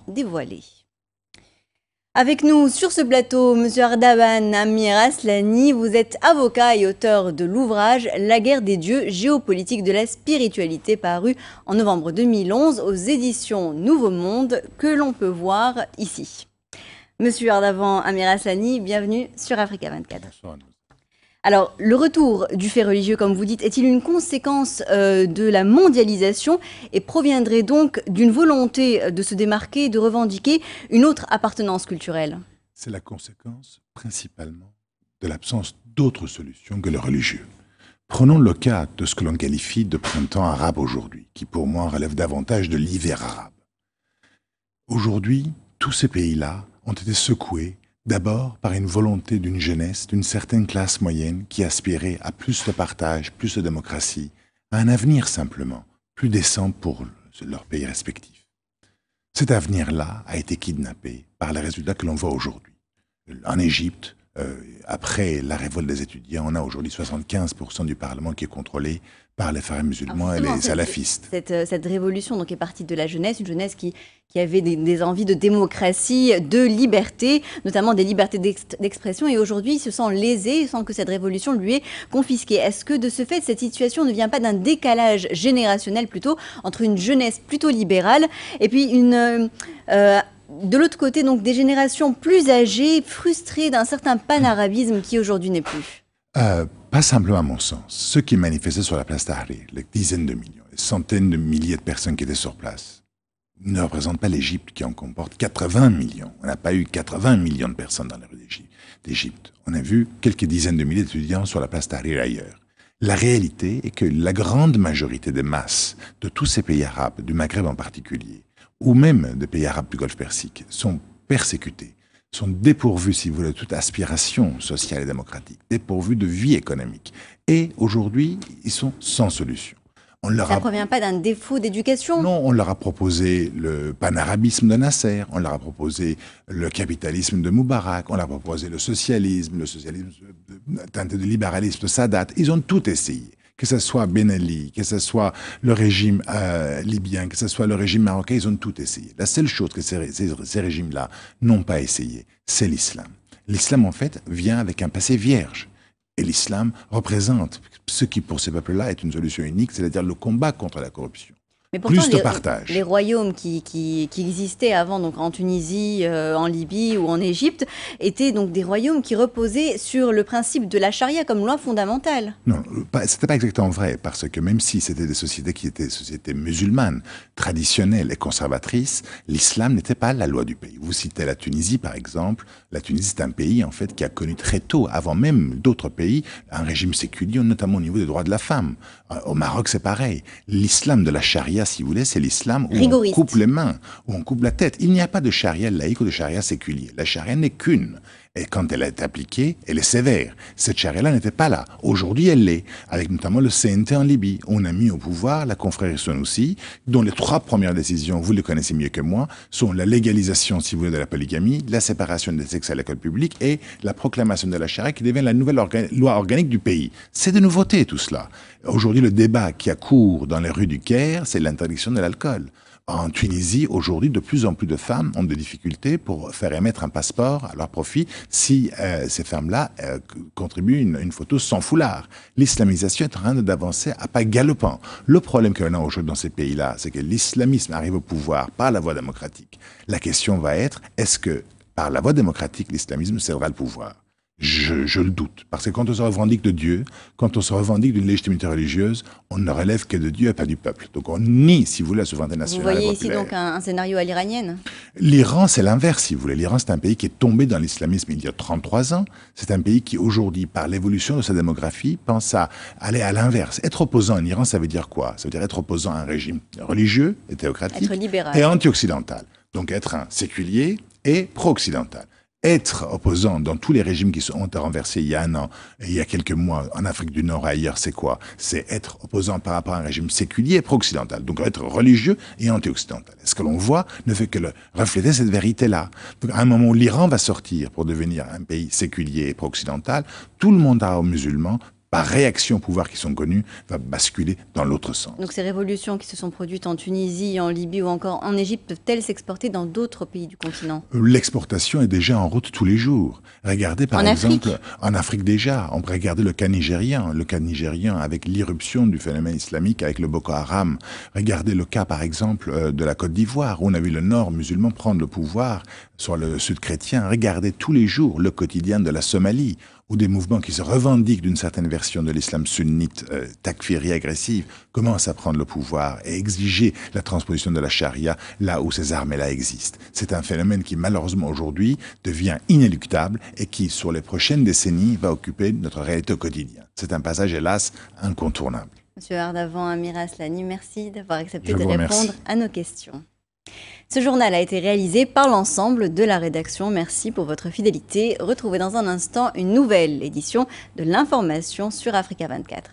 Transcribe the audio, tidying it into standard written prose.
Dévoilé. Avec nous sur ce plateau, M. Ardaban Amir Aslani, vous êtes avocat et auteur de l'ouvrage « La guerre des dieux, géopolitique de la spiritualité » paru en novembre 2011 aux éditions Nouveau Monde que l'on peut voir ici. Monsieur Ardaban Amir Aslani, bienvenue sur Africa 24. Bonsoir. Alors, le retour du fait religieux, comme vous dites, est-il une conséquence de la mondialisation et proviendrait donc d'une volonté de se démarquer, de revendiquer une autre appartenance culturelle? C'est la conséquence principalement de l'absence d'autres solutions que le religieux. Prenons le cas de ce que l'on qualifie de printemps arabe aujourd'hui, qui pour moi relève davantage de l'hiver arabe. Aujourd'hui, tous ces pays-là ont été secoués d'abord par une volonté d'une jeunesse, d'une certaine classe moyenne qui aspirait à plus de partage, plus de démocratie, à un avenir simplement, plus décent pour leur pays respectif. Cet avenir-là a été kidnappé par les résultats que l'on voit aujourd'hui. En Égypte, après la révolte des étudiants, on a aujourd'hui 75% du Parlement qui est contrôlé par les frères musulmans et les salafistes. Cette révolution donc, est partie de la jeunesse, une jeunesse qui avait des envies de démocratie, de liberté, notamment des libertés d'expression, et aujourd'hui il se sent lésé, il sent que cette révolution lui est confisquée. Est-ce que de ce fait, cette situation ne vient pas d'un décalage générationnel plutôt, entre une jeunesse plutôt libérale et puis de l'autre côté, donc, des générations plus âgées, frustrées d'un certain panarabisme qui aujourd'hui n'est plus? Pas simplement à mon sens. Ceux qui manifestaient sur la place Tahrir, les dizaines de millions, les centaines de milliers de personnes qui étaient sur place, ne représentent pas l'Égypte qui en comporte 80 millions. On n'a pas eu 80 millions de personnes dans les rues d'Égypte. On a vu quelques dizaines de milliers d'étudiants sur la place Tahrir ailleurs. La réalité est que la grande majorité des masses de tous ces pays arabes, du Maghreb en particulier, ou même des pays arabes du Golfe Persique, sont persécutés, sont dépourvus, si vous voulez, de toute aspiration sociale et démocratique, dépourvus de vie économique. Et aujourd'hui, ils sont sans solution. Ça ne provient pas d'un défaut d'éducation? Non, on leur a proposé le panarabisme de Nasser, on leur a proposé le capitalisme de Moubarak, on leur a proposé le socialisme teinté de libéralisme de Sadat. Ils ont tout essayé. Que ce soit Ben Ali, que ce soit le régime libyen, que ce soit le régime marocain, ils ont tout essayé. La seule chose que ces régimes-là n'ont pas essayé, c'est l'islam. L'islam, en fait, vient avec un passé vierge. Et l'islam représente ce qui, pour ces peuples-là, est une solution unique, c'est-à-dire le combat contre la corruption. Mais pourtant, plus de partage. Les royaumes qui existaient avant, donc en Tunisie, en Libye ou en Égypte, étaient donc des royaumes qui reposaient sur le principe de la charia comme loi fondamentale. Non, c'était pas exactement vrai, parce que même si c'était des sociétés qui étaient des sociétés musulmanes, traditionnelles et conservatrices, l'islam n'était pas la loi du pays. Vous citez la Tunisie, par exemple. La Tunisie, c'est un pays, en fait, qui a connu très tôt, avant même d'autres pays, un régime séculier, notamment au niveau des droits de la femme. Au Maroc, c'est pareil. L'islam de la charia, si vous voulez, c'est l'islam où on coupe les mains, où on coupe la tête. Il n'y a pas de charia laïque ou de charia séculier. La charia n'est qu'une. Et quand elle est appliquée, elle est sévère. Cette charia-là n'était pas là. Aujourd'hui, elle l'est. Avec notamment le CNT en Libye. On a mis au pouvoir la confrérie Sonoussi, dont les 3 premières décisions, vous les connaissez mieux que moi, sont la légalisation, si vous voulez, de la polygamie, la séparation des sexes à l'école publique et la proclamation de la charia qui devient la nouvelle loi organique du pays. C'est de nouveauté, tout cela. Aujourd'hui, le débat qui a cours dans les rues du Caire, c'est l'interdiction de l'alcool. En Tunisie, aujourd'hui, de plus en plus de femmes ont des difficultés pour faire émettre un passeport à leur profit si ces femmes-là contribuent une photo sans foulard. L'islamisation est en train d'avancer à pas galopants. Le problème que l'on a aujourd'hui dans ces pays-là, c'est que l'islamisme arrive au pouvoir par la voie démocratique. La question va être, est-ce que par la voie démocratique, l'islamisme cédera le pouvoir ? Je le doute. Parce que quand on se revendique de Dieu, quand on se revendique d'une légitimité religieuse, on ne relève que de Dieu et pas du peuple. Donc on nie, si vous voulez, la souveraineté nationale. Vous voyez ici donc un scénario à l'iranienne? L'Iran, c'est l'inverse, si vous voulez. L'Iran, c'est un pays qui est tombé dans l'islamisme il y a 33 ans. C'est un pays qui, aujourd'hui, par l'évolution de sa démographie, pense à aller à l'inverse. Être opposant en Iran, ça veut dire quoi? Ça veut dire être opposant à un régime religieux et théocratique et anti-occidental. Donc être un séculier et pro-occidental. Être opposant dans tous les régimes qui ont été renversés il y a un an et il y a quelques mois en Afrique du Nord et ailleurs, c'est quoi? C'est être opposant par rapport à un régime séculier et pro-occidental. Donc être religieux et anti-occidental. Et ce que l'on voit ne fait que refléter cette vérité-là. Donc à un moment où l'Iran va sortir pour devenir un pays séculier et pro-occidental, tout le monde arabe musulman par réaction au pouvoir qui sont connus, va basculer dans l'autre sens. Donc ces révolutions qui se sont produites en Tunisie, en Libye ou encore en Égypte peuvent-elles s'exporter dans d'autres pays du continent? L'exportation est déjà en route tous les jours. Regardez par exemple en Afrique déjà, on peut regarder le cas nigérien avec l'irruption du phénomène islamique avec le Boko Haram. Regardez le cas par exemple de la Côte d'Ivoire où on a vu le nord musulman prendre le pouvoir sur le sud chrétien. Regardez tous les jours le quotidien de la Somalie où des mouvements qui se revendiquent d'une certaine version de l'islam sunnite, takfiri agressive, commencent à prendre le pouvoir et exiger la transposition de la charia là où ces armées-là existent. C'est un phénomène qui malheureusement aujourd'hui devient inéluctable et qui sur les prochaines décennies va occuper notre réalité au quotidien. C'est un passage hélas incontournable. Monsieur Ardavan Amir Aslani, merci d'avoir accepté de répondre à nos questions. Ce journal a été réalisé par l'ensemble de la rédaction. Merci pour votre fidélité. Retrouvez dans un instant une nouvelle édition de l'information sur Africa 24.